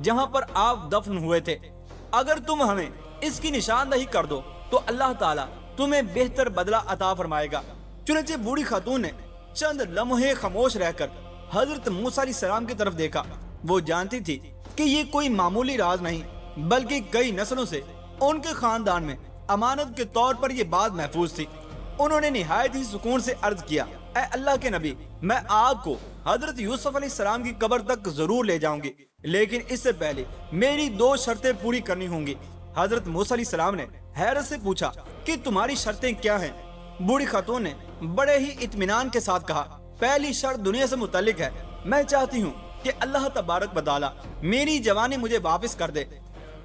جہاں پر آپ دفن ہوئے تھے، اگر تم ہمیں اس کی نشاندہی کر دو تو اللہ تعالیٰ تمہیں بہتر بدلہ عطا فرمائے گا۔ چنانچہ بوڑھی خاتون نے چند لمحے خاموش رہ کر حضرت موسیٰ علیہ السلام کی طرف دیکھا۔ وہ جانتی تھی کہ یہ کوئی معمولی راز نہیں، بلکہ کئی نسلوں سے ان کے خاندان میں امانت کے طور پر یہ بات محفوظ تھی۔ انہوں نے نہایت ہی سکون سے عرض کیا، اے اللہ کے نبی، میں آپ کو حضرت یوسف علیہ السلام کی قبر تک ضرور لے جاؤں گی، لیکن اس سے پہلے میری 2 شرطیں پوری کرنی ہوں گی۔ حضرت موسیٰ علیہ السلام نے حیرت سے پوچھا کہ تمہاری شرطیں کیا ہیں؟ بوڑھی خاتون نے بڑے ہی اطمینان کے ساتھ کہا، پہلی شرط دنیا سے متعلق ہے۔ میں چاہتی ہوں کہ اللہ تبارک و تعالیٰ میری جوانی مجھے واپس کر دے،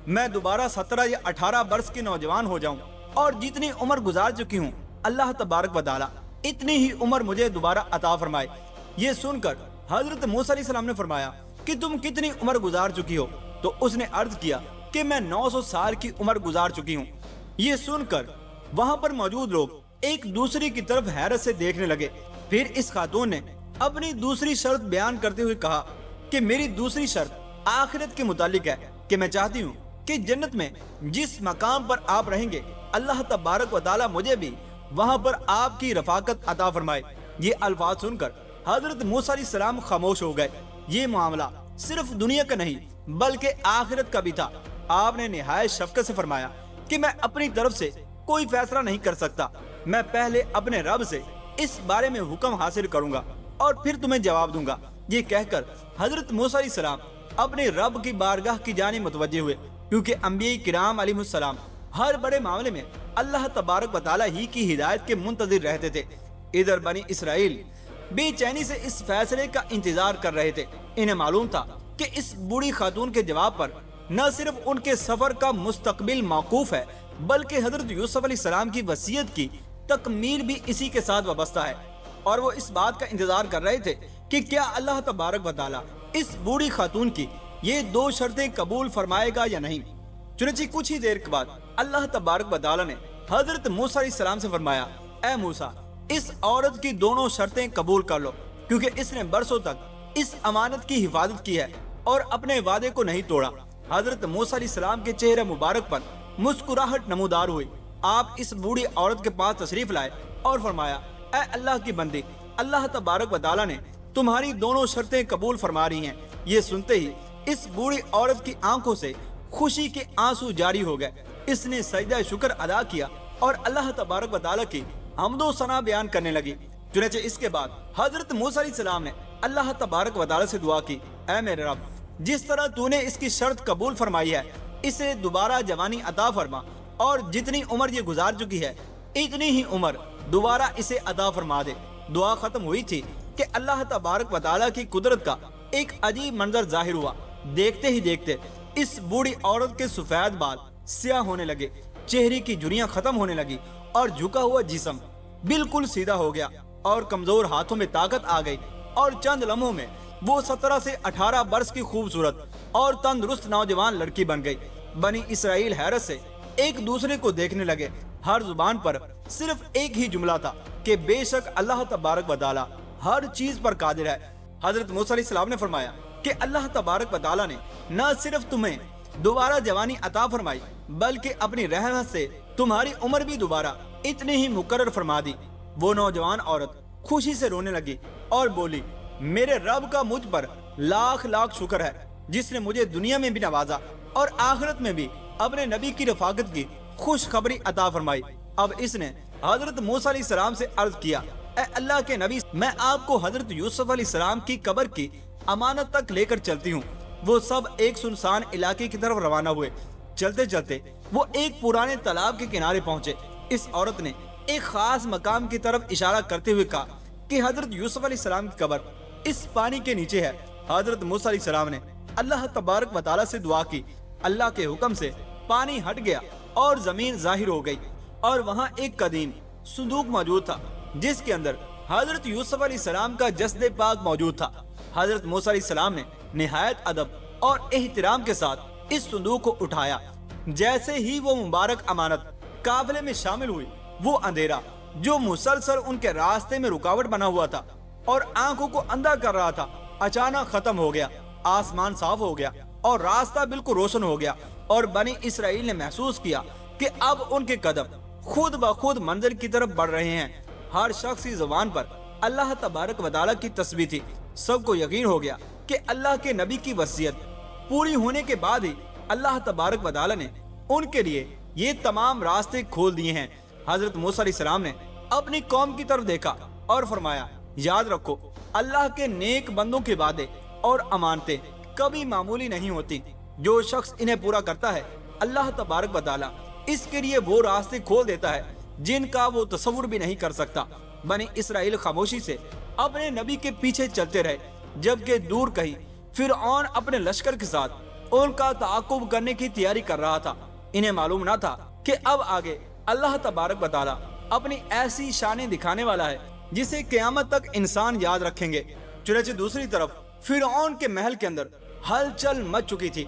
میں دوبارہ 17 یا 18 برس کی نوجوان ہو جاؤں، اور جتنی عمر گزار چکی ہوں اللہ تبارک و تعالیٰ اتنی ہی عمر مجھے دوبارہ عطا فرمائے۔ یہ سن کر حضرت موسیٰ علیہ السلام نے فرمایا کہ تم کتنی عمر گزار چکی ہو؟ تو اس نے عرض کیا کہ میں 900 سال کی عمر گزار چکی ہوں۔ یہ سن کر وہاں پر موجود لوگ ایک دوسرے کی طرف حیرت سے دیکھنے لگے۔ پھر اس خاتون نے اپنی دوسری شرط بیان کرتے ہوئے کہا کہ میری دوسری شرط آخرت کے متعلق ہے کہ میں چاہتی ہوں کہ جنت میں جس مقام پر آپ رہیں گے اللہ تبارک و تعالیٰ مجھے بھی وہاں پر آپ کی رفاقت عطا فرمائے۔ یہ الفاظ سن کر حضرت موسیٰ علیہ السلام خاموش ہو گئے۔ یہ معاملہ صرف دنیا کا نہیں بلکہ آخرت کا بھی تھا۔ آپ نے نہایت شفقت سے فرمایا کہ میں اپنی طرف سے کوئی فیصلہ نہیں کر سکتا، میں پہلے اپنے رب سے اس بارے میں حکم حاصل کروں گا اور پھر تمہیں جواب دوں گا۔ یہ کہہ کر حضرت موسیٰ علیہ السلام اپنے رب کی بارگاہ کی جانب متوجہ ہوئے، کیونکہ انبیاء کرام علیہ السلام ہر بڑے معاملے میں اللہ تبارک و تعالیٰ ہی کی ہدایت کے منتظر رہتے تھے۔ ادھر بنی اسرائیل بے چینی سے اس فیصلے کا انتظار کر رہے تھے۔ انہیں معلوم تھا کہ اس بوڑھی خاتون کے جواب پر نہ صرف ان کے سفر کا مستقبل موقوف ہے بلکہ حضرت یوسف علیہ السلام کی وصیت کی تکمیل بھی اسی کے ساتھ وابستہ ہے، اور وہ اس بات کا انتظار کر رہے تھے کہ کیا اللہ تبارک و تعالیٰ اس بوڑھی خاتون کی یہ 2 شرطیں قبول فرمائے گا یا نہیں۔ چنانچہ کچھ ہی دیر کے بعد اللہ تبارک و تعالیٰ نے حضرت موسیٰ علیہ السلام سے فرمایا، اے موسیٰ، اس عورت کی دونوں شرطیں قبول کر لو، کیونکہ اس نے برسوں تک اس امانت کی حفاظت کی ہے اور اپنے وعدے کو نہیں توڑا۔ حضرت موسیٰ علیہ السلام کے چہرے مبارک پر مسکراہٹ نمودار ہوئی۔ آپ اس بوڑھی عورت کے پاس تشریف لائے اور فرمایا، اے اللہ کی بندی، اللہ تبارک و تعالیٰ نے تمہاری دونوں شرطیں قبول فرما رہی ہیں۔ یہ سنتے ہی اس بوڑھی عورت کی آنکھوں سے خوشی کے آنسو جاری ہو گئے۔ اس نے سجدہ شکر ادا کیا اور اللہ تبارک و تعالیٰ کی حمد و ثنا بیان کرنے لگی۔ چنانچہ اس کے بعد حضرت موسیٰ علیہ السلام نے اللہ تبارک و تعالیٰ سے دعا کی، اے میرے رب، جس طرح تو نے اس کی شرط قبول فرمائی ہے اسے دوبارہ جوانی عطا فرما، اور جتنی عمر یہ گزار چکی ہے اتنی ہی عمر دوبارہ اسے عطا فرما دے۔ دعا ختم ہوئی تھی کہ اللہ تبارک و تعالیٰ کی قدرت کا ایک عجیب منظر ظاہر ہوا۔ دیکھتے ہی دیکھتے اس بوڑھی عورت کے سفید بال سیاہ ہونے لگے، چہرے کی جھریاں ختم ہونے لگی اور جھکا ہوا جسم بالکل سیدھا ہو گیا اور کمزور ہاتھوں میں طاقت آ گئی، اور چند لمحوں میں وہ 17 سے 18 برس کی خوبصورت اور تندرست نوجوان لڑکی بن گئی۔ بنی اسرائیل حیرت سے ایک دوسرے کو دیکھنے لگے۔ ہر زبان پر صرف ایک ہی جملہ تھا کہ بے شک اللہ تبارک و تعالیٰ ہر چیز پر قادر ہے۔ حضرت موسیٰ علیہ السلام نے فرمایا کہ اللہ تبارک و تعالیٰ نے نہ صرف تمہیں دوبارہ جوانی عطا فرمائی بلکہ اپنی رحمت سے تمہاری عمر بھی دوبارہ اتنی ہی مقرر فرما دی۔ وہ نوجوان عورت خوشی سے رونے لگی اور بولی، میرے رب کا مجھ پر لاکھ لاکھ شکر ہے جس نے مجھے دنیا میں بھی نوازا اور آخرت میں بھی اپنے نبی کی رفاقت کی خوشخبری عطا فرمائی۔ اب اس نے حضرت موسیٰ علیہ السلام سے عرض کیا، اے اللہ کے نبی، میں آپ کو حضرت یوسف علیہ السلام کی قبر کی امانت تک لے کر چلتی ہوں۔ وہ سب ایک سنسان علاقے کی طرف روانہ ہوئے۔ چلتے چلتے وہ ایک پرانے تالاب کے کنارے پہنچے۔ اس عورت نے ایک خاص مقام کی طرف اشارہ کرتے ہوئے کہا کہ حضرت یوسف علیہ السلام کی قبر اس پانی کے نیچے ہے۔ حضرت موسیٰ علیہ السلام نے اللہ تبارک و تعالیٰ سے دعا کی۔ اللہ کے حکم سے پانی ہٹ گیا اور زمین ظاہر ہو گئی، اور وہاں ایک قدیم صندوق موجود تھا جس کے اندر حضرت یوسف علیہ السلام کا جسد پاک موجود تھا۔ حضرت موسیٰ علیہ السلام نے نہایت ادب اور احترام کے ساتھ اس صندوق کو اٹھایا۔ جیسے ہی وہ مبارک امانت قافلے میں شامل ہوئی، وہ اندھیرا جو مسلسل ان کے راستے میں رکاوٹ بنا ہوا تھا اور آنکھوں کو اندھا کر رہا تھا، اچانک ختم ہو گیا۔ آسمان صاف ہو گیا اور راستہ بالکل روشن ہو گیا اور بنی اسرائیل نے محسوس کیا کہ اب ان کے قدم خود بخود منزل کی طرف بڑھ رہے ہیں۔ ہر شخص کی زبان پر اللہ تبارک و تعالیٰ کی تسبیح تھی۔ سب کو یقین ہو گیا کہ اللہ کے نبی کی وصیت پوری ہونے کے بعد ہی اللہ تبارک و تعالیٰ نے ان کے لیے یہ تمام راستے کھول دیے ہیں۔ حضرت موسیٰ علیہ السلام نے اپنی قوم کی طرف دیکھا اور فرمایا، یاد رکھو اللہ کے نیک بندوں کے وعدے اور امانتیں کبھی معمولی نہیں ہوتی۔ جو شخص انہیں پورا کرتا ہے اللہ تبارک و تعالیٰ اس کے لیے وہ راستے کھول دیتا ہے جن کا وہ تصور بھی نہیں کر سکتا۔ بنی اسرائیل خاموشی سے اپنے نبی کے پیچھے چلتے رہے، جبکہ دور کہیں فرعون اپنے لشکر کے ساتھ ان کا تعاقب کرنے کی تیاری کر رہا تھا۔ انہیں معلوم نہ تھا کہ اب آگے اللہ تبارک و تعالیٰ اپنی ایسی شانیں دکھانے والا ہے جسے قیامت تک انسان یاد رکھیں گے۔ چنانچہ دوسری طرف فرعون کے محل کے اندر ہلچل مچ چکی تھی۔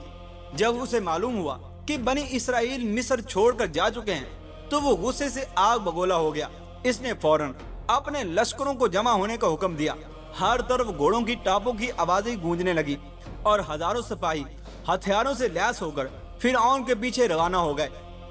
جب اسے معلوم ہوا کہ بنی اسرائیل مصر چھوڑ کر جا چکے ہیں تو وہ غصے سے آگ بگولا ہو گیا۔ اس نے فوراً اپنے لشکروں کو جمع ہونے کا حکم دیا۔ ہر طرف گھوڑوں کی ٹاپوں کی آوازیں گونجنے لگی اور ہزاروں سپاہی ہتھیاروں سے لیس ہو کر فرعون کے پیچھے روانہ ہو گئے۔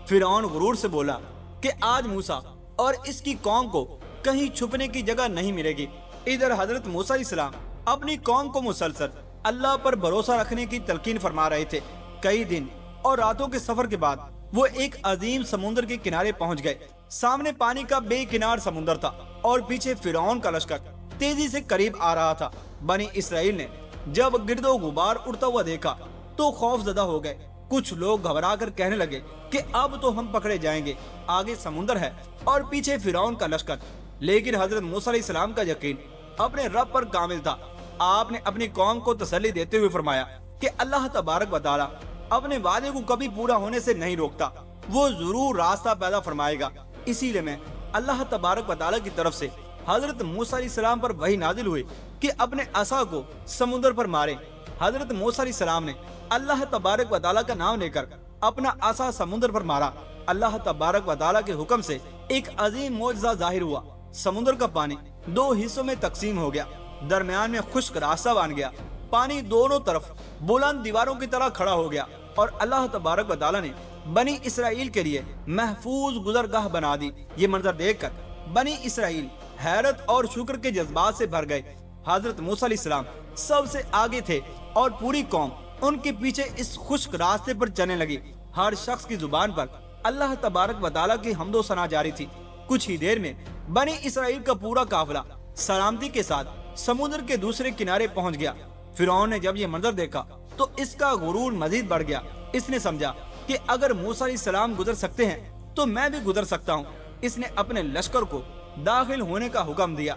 فرعون غرور سے بولا کہ آج موسیٰ اور اس کی قوم کو کہیں چھپنے کی جگہ نہیں ملے گی۔ ادھر حضرت موسیٰ علیہ السلام اپنی قوم کو مسلسل اللہ پر بھروسہ رکھنے کی تلقین فرما رہے تھے۔ کئی دن اور راتوں کے سفر کے بعد وہ ایک عظیم سمندر کے کنارے پہنچ گئے۔ سامنے پانی کا بے کنار سمندر تھا اور پیچھے فرعون کا لشکر تیزی سے قریب آ رہا تھا۔ بنی اسرائیل نے جب گرد و غبار اڑتا ہوا دیکھا تو خوف زدہ ہو گئے۔ کچھ لوگ گھبرا کر کہنے لگے کہ اب تو ہم پکڑے جائیں گے، آگے سمندر ہے اور پیچھے فرعون کا لشکر۔ لیکن حضرت موسیٰ علیہ السلام کا یقین اپنے رب پر کامل تھا۔ آپ نے اپنی قوم کو تسلی دیتے ہوئے فرمایا کہ اللہ تبارک و تعالیٰ اپنے وعدے کو کبھی پورا ہونے سے نہیں روکتا، وہ ضرور راستہ پیدا فرمائے گا۔ اسی لیے میں اللہ تبارک و تعالیٰ کی طرف سے حضرت موسیٰ علیہ السلام پر وحی نازل ہوئی کہ اپنے عصا کو سمندر پر مارے۔ حضرت موسیٰ علیہ السلام نے اللہ تبارک و تعالیٰ کا نام لے کر اپنا عصا سمندر پر مارا۔ اللہ تبارک و تعالیٰ کے حکم سے ایک عظیم معجزہ ظاہر ہوا۔ سمندر کا پانی دو حصوں میں تقسیم ہو گیا، درمیان میں خشک راستہ بن گیا۔ پانی دونوں طرف بلند دیواروں کی طرح کھڑا ہو گیا اور اللہ تبارک و تعالیٰ نے بنی اسرائیل کے لیے محفوظ گزرگاہ بنا دی۔ یہ منظر دیکھ کر بنی اسرائیل حیرت اور شکر کے جذبات سے بھر گئے۔ حضرت موسیٰ علیہ السلام سب سے آگے تھے اور پوری قوم ان کے پیچھے اس خشک راستے پر چلنے لگی۔ ہر شخص کی زبان پر اللہ تبارک و تعالیٰ کی حمد و ثنا جاری تھی۔ کچھ ہی دیر میں بنی اسرائیل کا پورا قافلہ سلامتی کے ساتھ سمندر کے دوسرے کنارے پہنچ گیا۔ فرعون نے جب یہ منظر دیکھا تو اس کا غرور مزید بڑھ گیا۔ اس نے سمجھا کہ اگر موسیٰ علیہ السلام گزر سکتے ہیں تو میں بھی گزر سکتا ہوں۔ اس نے اپنے لشکر کو داخل ہونے کا حکم دیا۔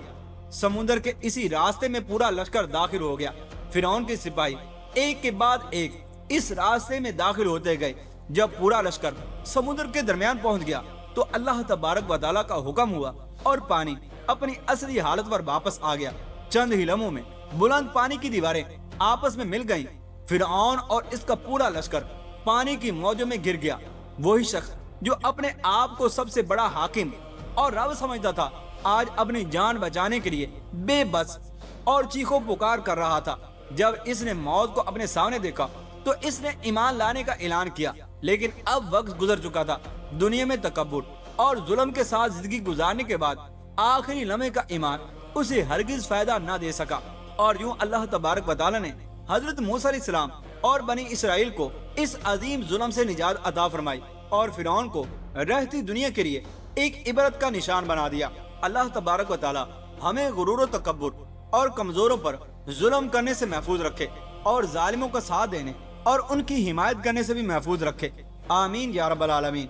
سمندر کے اسی راستے میں پورا لشکر داخل ہو گیا۔ فرعون کے سپاہی ایک کے بعد ایک اس راستے میں داخل ہوتے گئے۔ جب پورا لشکر سمندر کے درمیان پہنچ گیا تو اللہ تبارک و تعالیٰ کا حکم ہوا اور پانی اپنی اصلی حالت پر واپس آ گیا۔ چند ہی لمحوں میں بلند پانی کی دیواریں آپس میں مل گئیں۔ فرعون اور اس کا پورا لشکر پانی کی موجوں میں گر گیا۔ وہی شخص جو اپنے آپ کو سب سے بڑا حاکم اور رب سمجھتا تھا، آج اپنی جان بچانے کے لیے بے بس اور چیخو پکار کر رہا تھا۔ جب اس نے موت کو اپنے سامنے دیکھا تو اس نے ایمان لانے کا اعلان کیا، لیکن اب وقت گزر چکا تھا۔ دنیا میں تکبر اور ظلم کے ساتھ زندگی گزارنے کے بعد آخری لمحے کا ایمان اسے ہرگز فائدہ نہ دے سکا۔ اور یوں اللہ تبارک و تعالیٰ نے حضرت موسیٰ علیہ السلام اور بنی اسرائیل کو اس عظیم ظلم سے نجات عطا فرمائی اور فرعون کو رہتی دنیا کے لیے ایک عبرت کا نشان بنا دیا۔ اللہ تبارک و تعالیٰ ہمیں غرور و تکبر اور کمزوروں پر ظلم کرنے سے محفوظ رکھے اور ظالموں کا ساتھ دینے اور ان کی حمایت کرنے سے بھی محفوظ رکھے۔ آمین یا رب العالمین۔